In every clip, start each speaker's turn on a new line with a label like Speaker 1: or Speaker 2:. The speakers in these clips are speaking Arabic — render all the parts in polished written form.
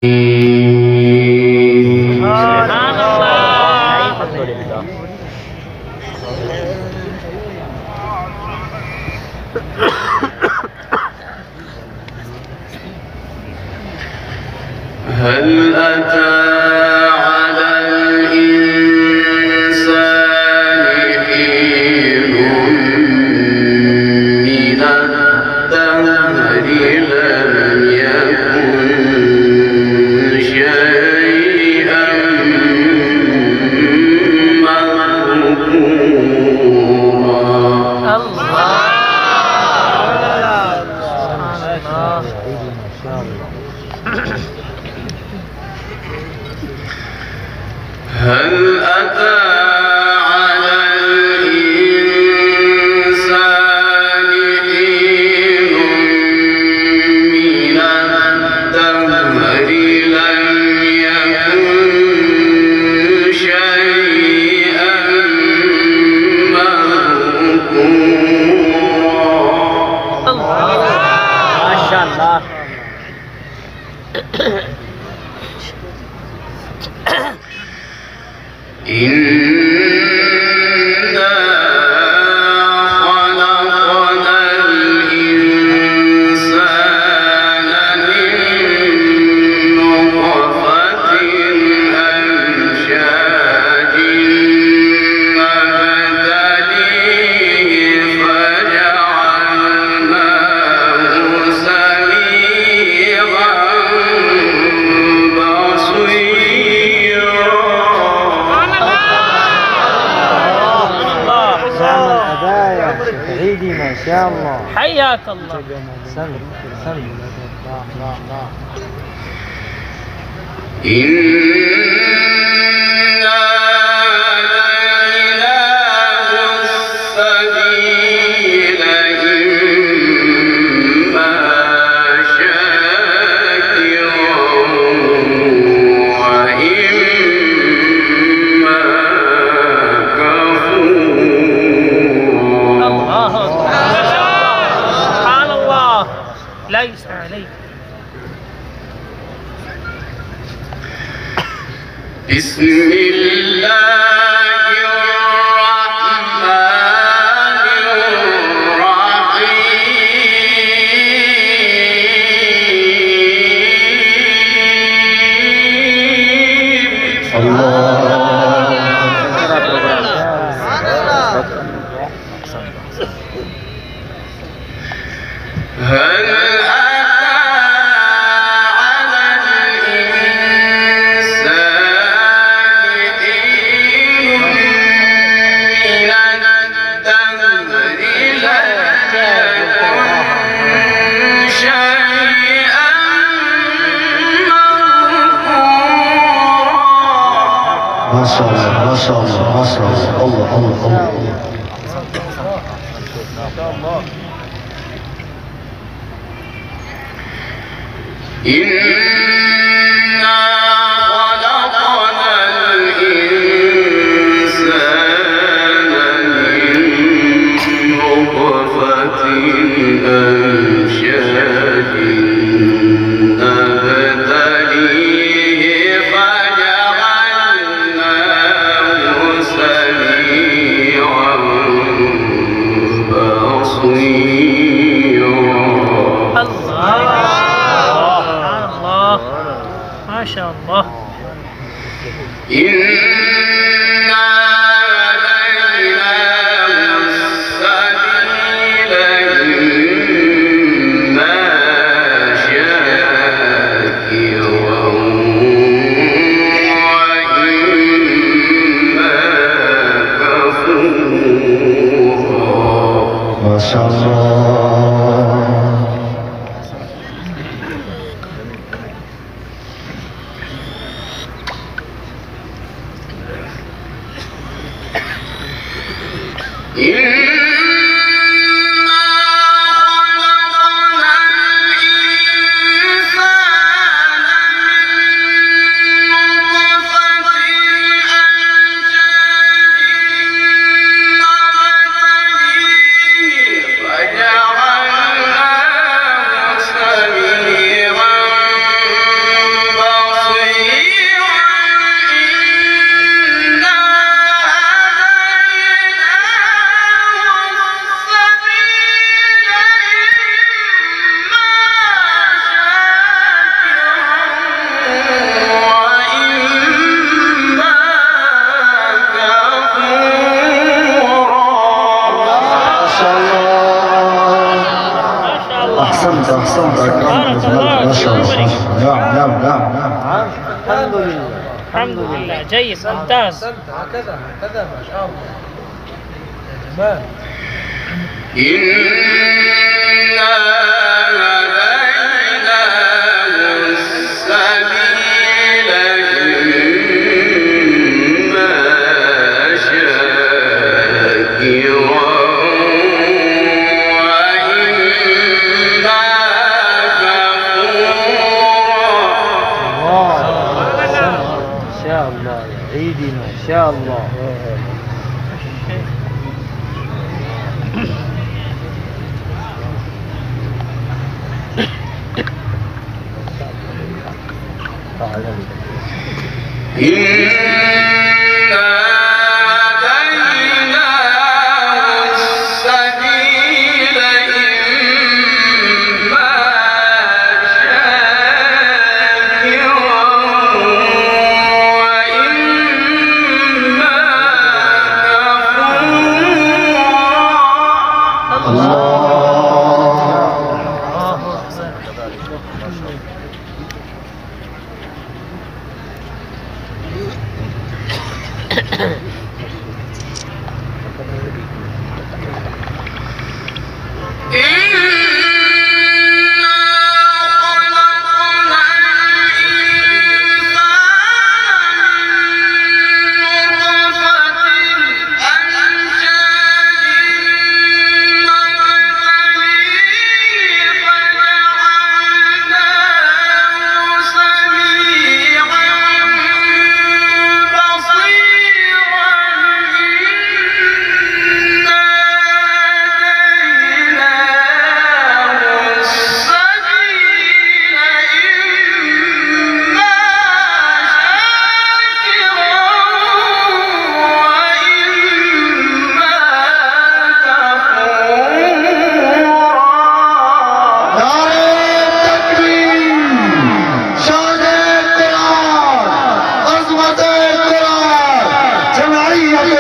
Speaker 1: هل أتى على الإنسان حين من الدهر لم يكن شيئا مذكورا. هل أتى على الإنسان حين من الدهر لم يكن شيئا مذكورا.
Speaker 2: ما شاء الله.
Speaker 1: إنا خلقنا الإنسان من نطفة أمشاج نبتليه فجعلناه سميعا بصيرا.
Speaker 2: عيدي ما شاء الله.
Speaker 3: حياك الله.
Speaker 2: سم سم. لا
Speaker 1: إنا هديناه السبيل إما شاكرا وإما كفورا.
Speaker 3: الله سبحان الله ليس عليك.
Speaker 1: بسم الله الرحمن الرحيم. هل أتى على الإنسان حين من الدهر لم يكن شيئا مذكورا.
Speaker 4: ما شاء الله ما شاء الله ما شاء الله. الله الله الله.
Speaker 1: إنا خلقنا الإنسان من نطفة أمشاج نبتليه فجعلناه سميعا بصيرا.
Speaker 3: ما شاء الله.
Speaker 1: إنا هديناه السبيل إما شاكرا وإما كفورا.
Speaker 4: ما شاء الله. نعم
Speaker 2: نعم الحمد لله
Speaker 3: الحمد لله جيد ممتاز.
Speaker 5: هكذا هكذا ما شاء الله يا جمال.
Speaker 1: إنا هديناه السبيل إما شاكرا وإما كفورا.
Speaker 2: ما شاء الله يا عيدي ما شاء الله.
Speaker 1: إنا هديناه السبيل إما شاكرا وإما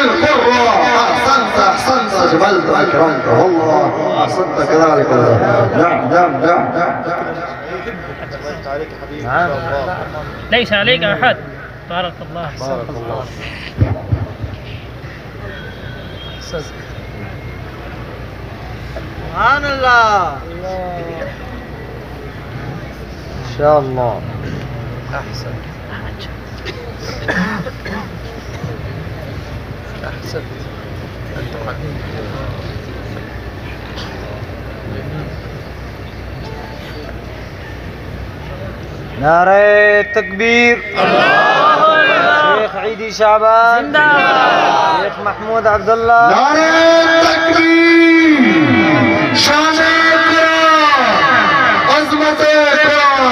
Speaker 1: كفورا.
Speaker 4: أجملت أكرمت والله أحسنت كذلك. نعم نعم نعم
Speaker 2: نعم
Speaker 3: ليس عليك أحد. بارك الله.
Speaker 2: بارك الله. سبحان الله. ما شاء الله.
Speaker 5: أحسن أحسنت أنت حبيبي.
Speaker 2: نعرة تكبير. شيخ عيدي شعبان. شيخ محمود عبد الله.
Speaker 4: نعرة تكبير. شان إكرام عظمة إكرام.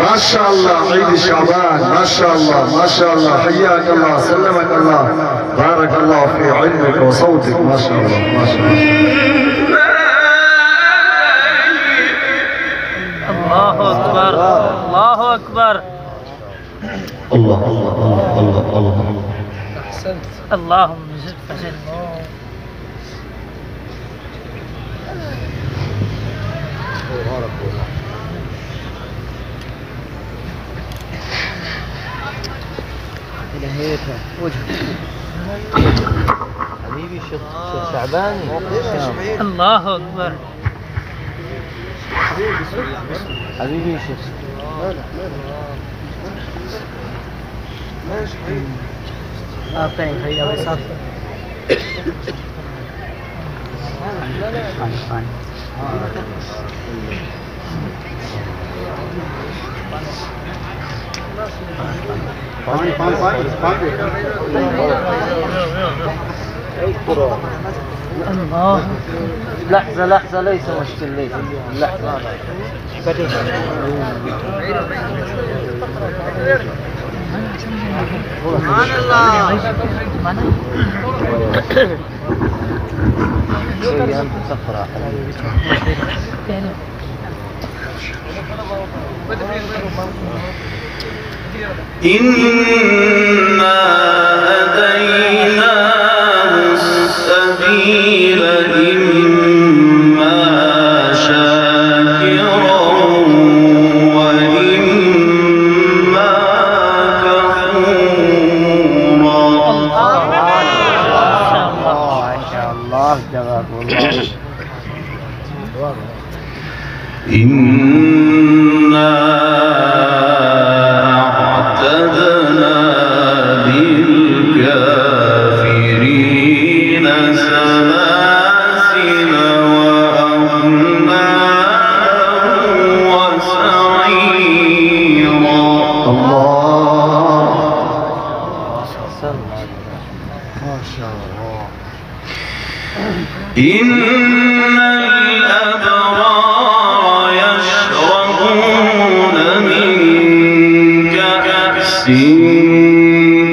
Speaker 4: ما شاء الله عيد شعبان ما شاء الله ما شاء الله. حياك الله سلمك الله بارك الله في علمك وصوتك ما شاء الله ما شاء الله.
Speaker 3: الله أكبر الله أكبر.
Speaker 4: الله الله الله الله الله.
Speaker 5: أحسنت.
Speaker 3: اللهم زد فزد.
Speaker 2: إلى هيك وجهك حبيبي. شيخ شعباني.
Speaker 3: الله أكبر.
Speaker 2: حبيبي شيخ. فين هي وسط.
Speaker 3: الله.
Speaker 2: لحظة لحظة ليس مشكل ليس لحظة. سبحان الله. شيء أنت صفرة.
Speaker 1: إنا هديناه السبيل إما شاكرا وإما
Speaker 2: الله والله.
Speaker 1: إنا أعتدنا للكافرين سلاسل وأغلالا وسعيرا.
Speaker 4: الله ما شاء الله.
Speaker 1: إن الأبرار يشربون من كأس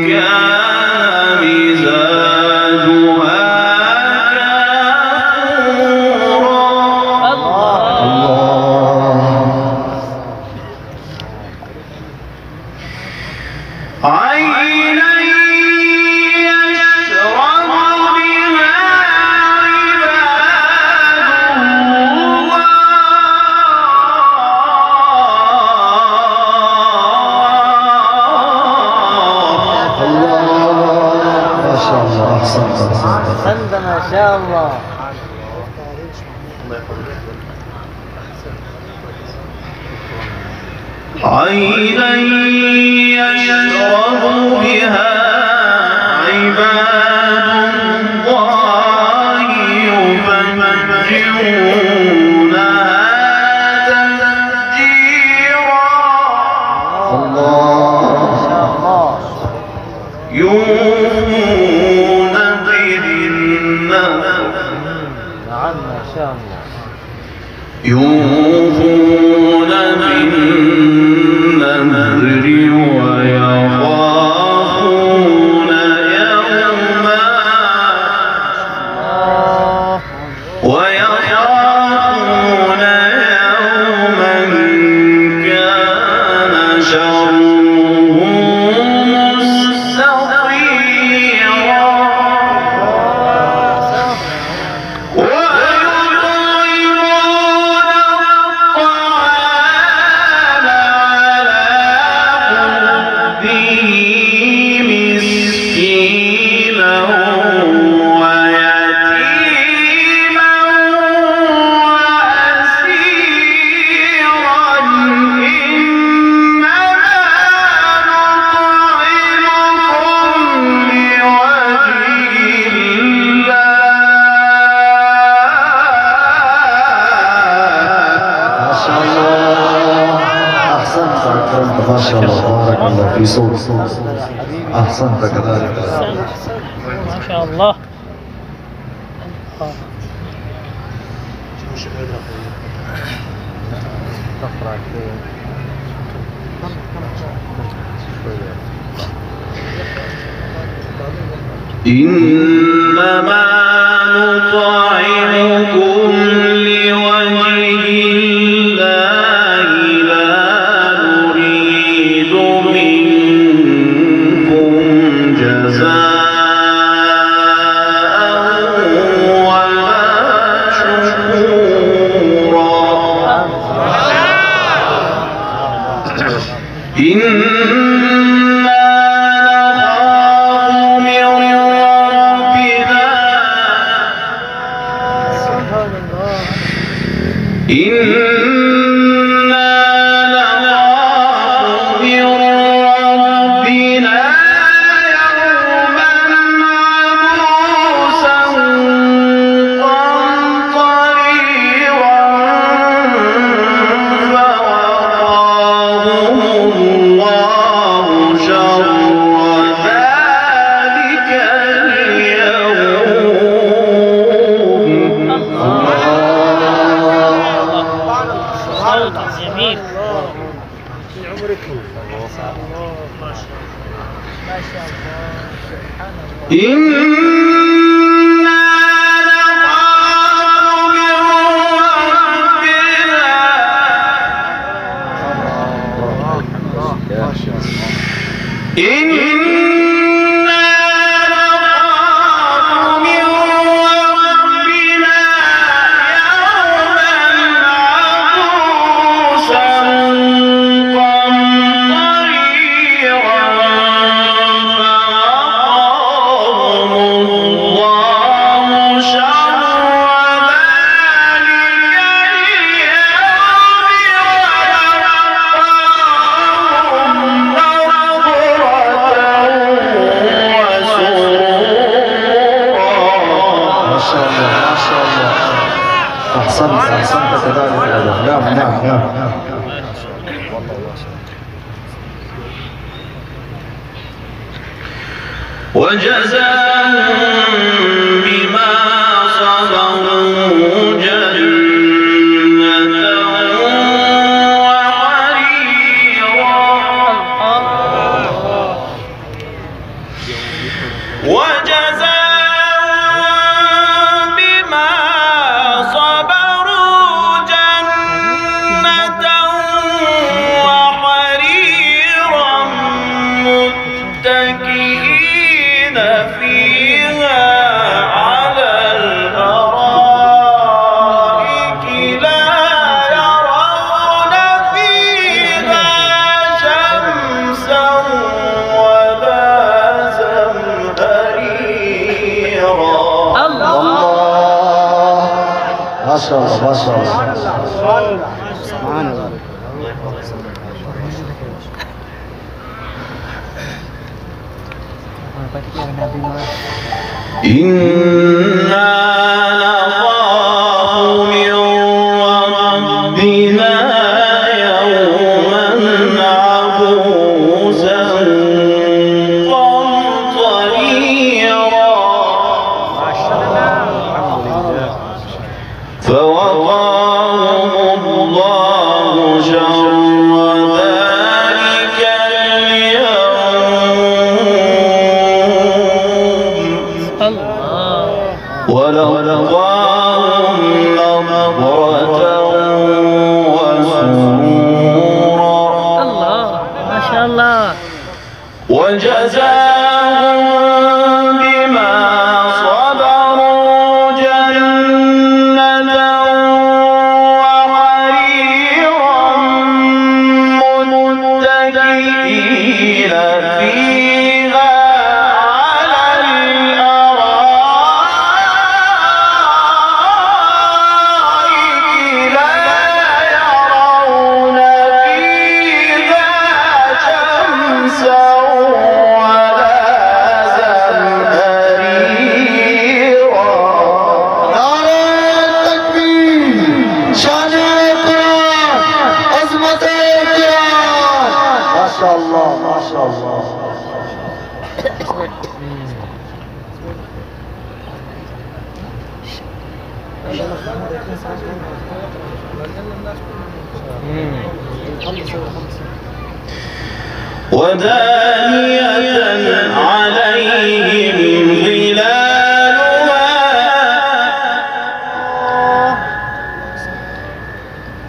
Speaker 1: كان مزاجها كافورا. عينا يشرب بها
Speaker 4: ما شاء الله. أحسنت أحسنت.
Speaker 2: أحسنت ما شاء الله.
Speaker 1: عينا يشرب بها عباد الله يفجرونها تفجيرا.
Speaker 2: ما شاء الله.
Speaker 1: يوفون بالنذر.
Speaker 2: نعم ما شاء الله.
Speaker 1: يوفون بالنذر ويخافون يوما كان شره مستطيرا. ويطعمون الطعام على حبه مسكينا ويتيما وأسيرا. إنما نطعمكم لوجه
Speaker 4: ما شاء الله. أحسنت أكرمت. ما شاء الله. بارك الله في صوت. أحسنت كذلك.
Speaker 3: ما شاء الله.
Speaker 2: تقرأ كثير.
Speaker 1: إنما نطعمكم لوجه الله لا نريد منكم جزاء ولا شكورا. إنا نخاف من ربنا إنا نخاف من ربنا يوما عبوسا قمطريرا. فوقاهم الله شر ذلك اليوم.
Speaker 3: صوت جميل.
Speaker 1: إنا نخاف من ربنا إنا نخاف من ربنا يوما عبوسا قمطريرا. فوقاهم الله شر وجزاهم بما صبروا جنة وحريرا وجزاهم بما صبروا جنة وحريرا متكئين فيها على الأرائك لا يرون فيها شمسا ولا زمهريرا.
Speaker 4: الله ما شاء الله ما شاء الله.
Speaker 2: سبحان الله.
Speaker 1: إنا نخاف من ربنا يوما عبوسا قمطريرا فوقاهم الله شر ذلك اليوم ولقاهم نضرة وسرورا.
Speaker 3: الله ما شاء الله.
Speaker 1: وجزاهم بما صبروا جنة وحريرا متكئين فيها على الأرائك لا يرون فيها شمسا ولا زمهريرا.
Speaker 4: نعرہ تکبیر، شان قرآن، عظمت قرآن. ما شاء الله ما شاء الله.
Speaker 1: ودانية عليهم ظلالها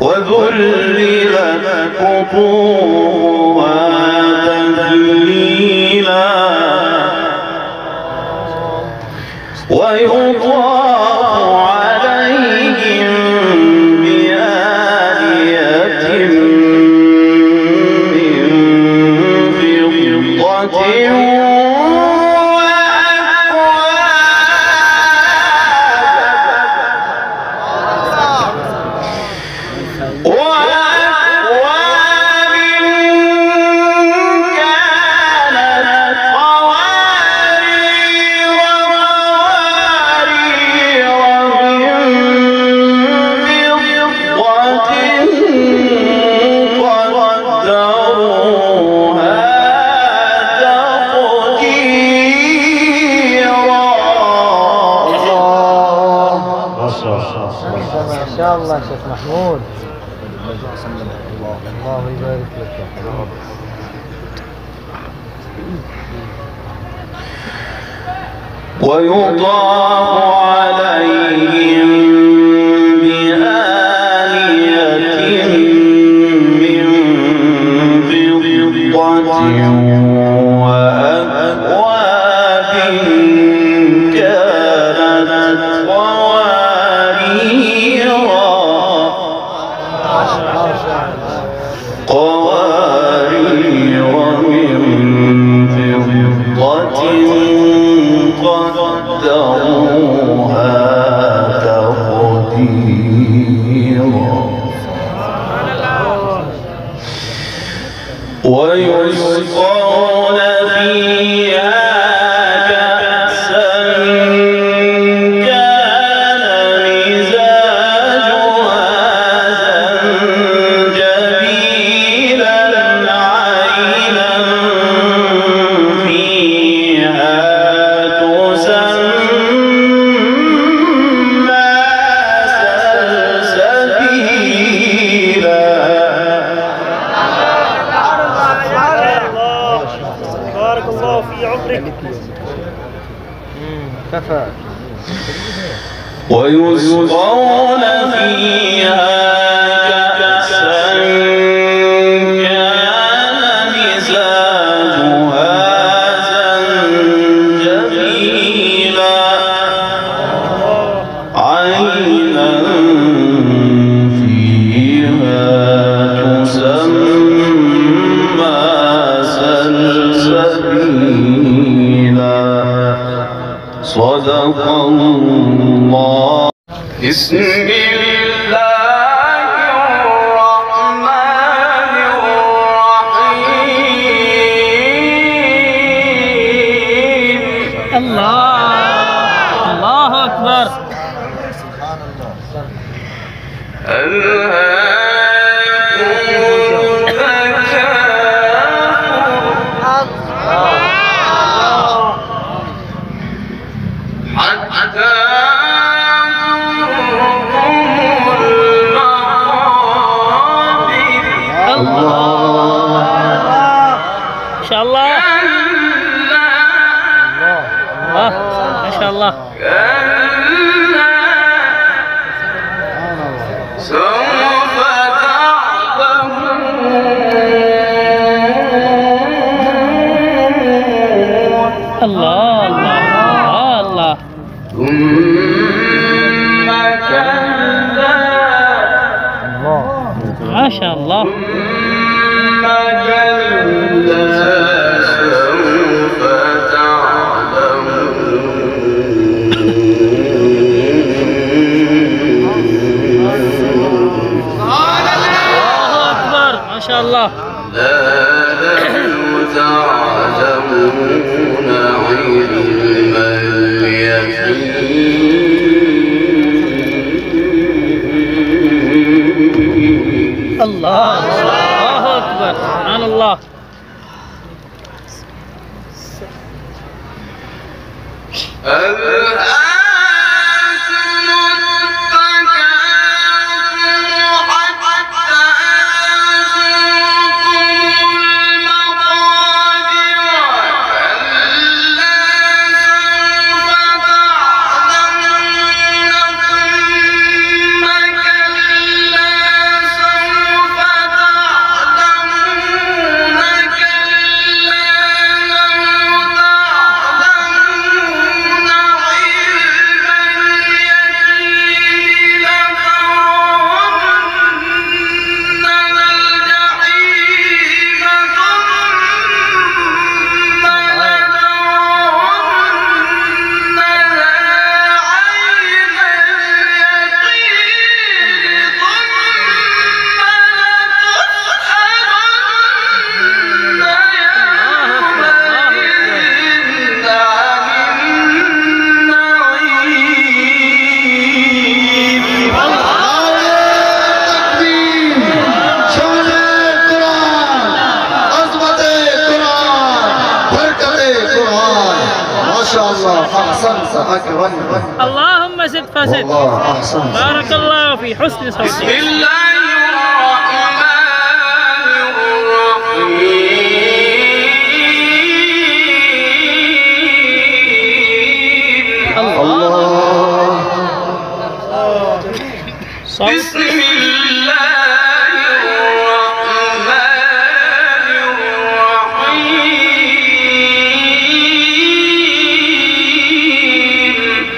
Speaker 1: وذللت قطوفها تذليلا ويطاف عليهم بآنية من فضة وأكواب كانت قوارير من فضة قدروها تقديرا.
Speaker 4: ما شاء الله.
Speaker 2: ما شاء الله شيخ محمود. الله يبارك لك يا رب.
Speaker 1: ويطاف عليهم بآنية من فضة وأكواب كانت قوارير من فضة قدروها تقديرا. ويسقون فيها كأسا كان مزاجها زنجبيلا عينا فيها
Speaker 3: الله في عمرك.
Speaker 2: كفى.
Speaker 1: ويسقون فيها كأسا كان مزاجها زنجبيلا عينا فيها تسمى سلسبيلا. صدق الله. بسم الله الرحمن الرحيم.
Speaker 3: الله أكبر. ما شاء الله. ما شاء الله.
Speaker 1: سوف تعلمون.
Speaker 3: الله الله الله.
Speaker 1: ثم كلا
Speaker 3: ما شاء الله.
Speaker 1: ثم كلا سوف
Speaker 3: الله أكبر. ما شاء الله.
Speaker 1: لا تعلمون علم اليقين.
Speaker 3: الله أكبر. سبحان الله. اللهم زد فزد. بارك الله في حسن صوتك.
Speaker 1: بسم الله الرحمن الرحيم.
Speaker 3: الله.
Speaker 1: بسم الله الرحمن الرحيم.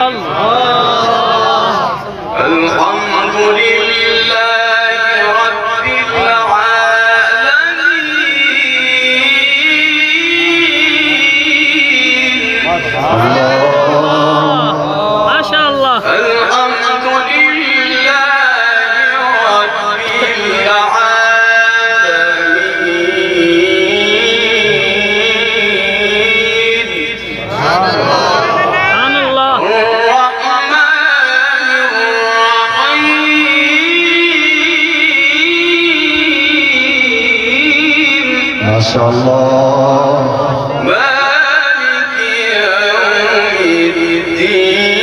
Speaker 3: الله.
Speaker 1: الحمد لله رب العالمين.
Speaker 3: ما شاء الله.
Speaker 1: الحمد لله رب العالمين.
Speaker 3: سبحان الله.
Speaker 1: الرحمن الرحيم.
Speaker 4: ما شاء الله.
Speaker 1: مالك يوم الدين.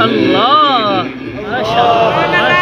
Speaker 3: الله. ما شاء الله. ما شاء الله.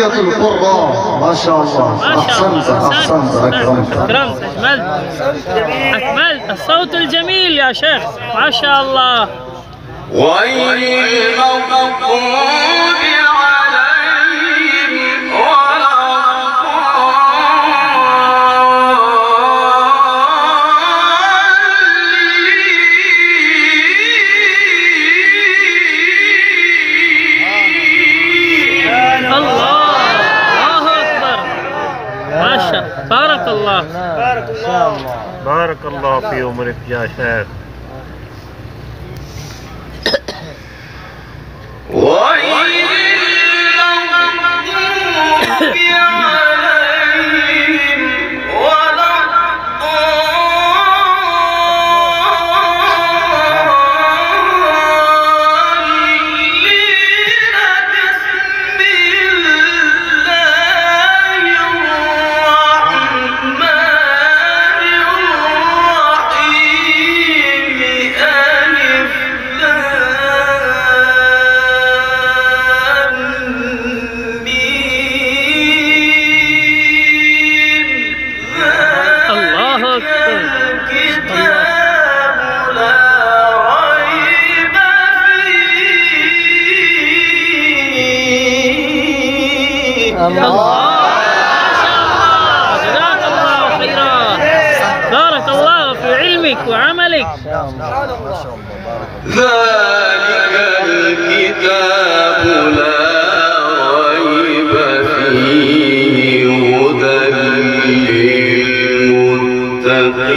Speaker 4: تحية القراء. ما شاء الله، أحسنت أحسنت، أكرمت.
Speaker 3: أكرمت، أكملت الصوت الجميل يا شيخ، ما شاء الله.
Speaker 1: غير المغضوب عليهم ولا
Speaker 3: الله، الله أكبر، ما شاء الله، بارك الله.
Speaker 6: بارك الله في عمرك يا شيخ.
Speaker 1: غير المغضوب عليهم ولا الضالين. بسم الله الرحمن الرحيم. ألف لام ميم.
Speaker 3: الله أكبر.
Speaker 1: الكتاب لا ريب فيه.
Speaker 3: الله، ما شاء الله، جزاك الله خيرا، بارك الله في علمك وعملك.
Speaker 1: ذلك الكتاب لا ريب فيه هدى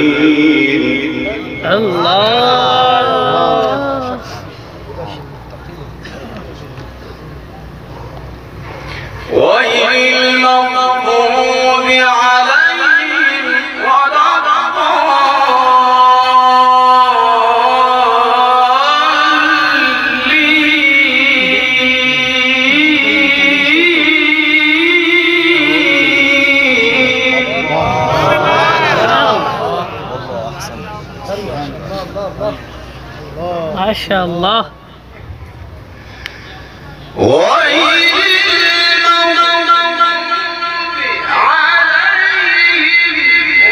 Speaker 1: للمتقين.
Speaker 3: الله،
Speaker 1: غير المغضوب عليهم ولا
Speaker 3: ما شاء الله.
Speaker 1: غير المغضوب عليهم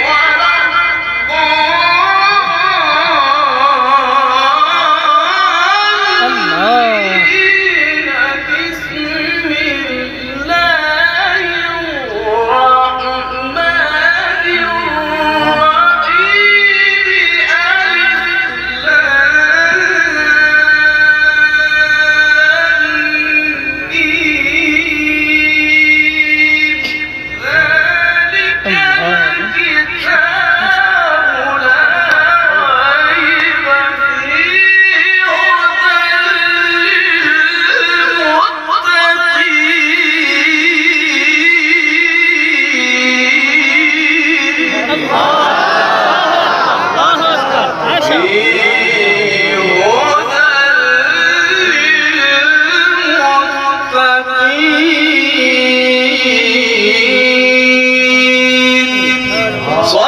Speaker 1: ولا الضالين. بسم الله الرحمن الرحيم. ألف لام ميم. ذلك الكتاب لا ريب فيه هدى للمتقين.
Speaker 3: الله أكبر، ما شاء الله.
Speaker 1: صدق